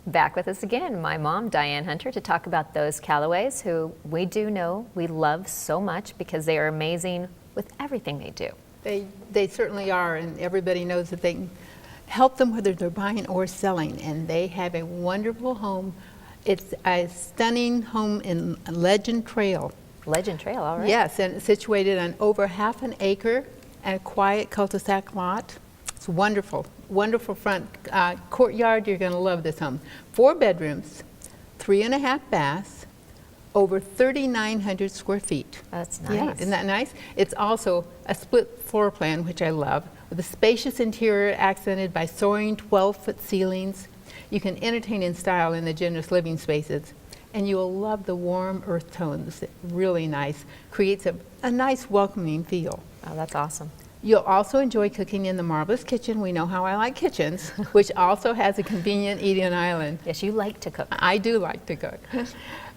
Back with us again, my mom, Diane Hunter, to talk about those Callaways, who we do know we love so much because they are amazing with everything they do. They certainly are, and everybody knows that they can help them whether they're buying or selling, and they have a wonderful home. It's a stunning home in Legend Trail. Legend Trail, all right. Yes, and it's situated on over half an acre and a quiet cul-de-sac lot. It's wonderful, wonderful front courtyard. You're going to love this home. 4 bedrooms, 3.5 baths, over 3,900 square feet. That's nice. Yeah, isn't that nice? It's also a split floor plan, which I love, with a spacious interior accented by soaring 12-foot ceilings. You can entertain in style in the generous living spaces, and you will love the warm earth tones. Really nice. Creates a nice welcoming feel. Oh, that's awesome. You'll also enjoy cooking in the marvelous kitchen. We know how I like kitchens, which also has a convenient eating island. Yes, you like to cook. I do like to cook.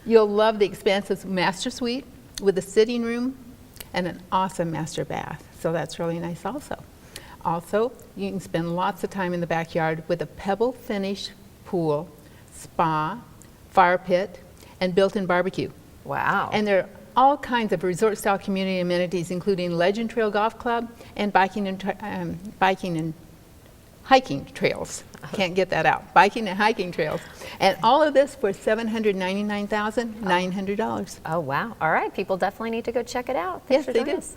You'll love the expansive master suite with a sitting room and an awesome master bath. So that's really nice also. Also, you can spend lots of time in the backyard with a pebble-finish pool, spa, fire pit, and built-in barbecue. Wow. And there are all kinds of resort-style community amenities, including Legend Trail Golf Club and biking and hiking trails. Can't get that out. Biking and hiking trails. And all of this for $799,900. Oh, wow. All right, people definitely need to go check it out. Thanks Yes, for they joining do. us.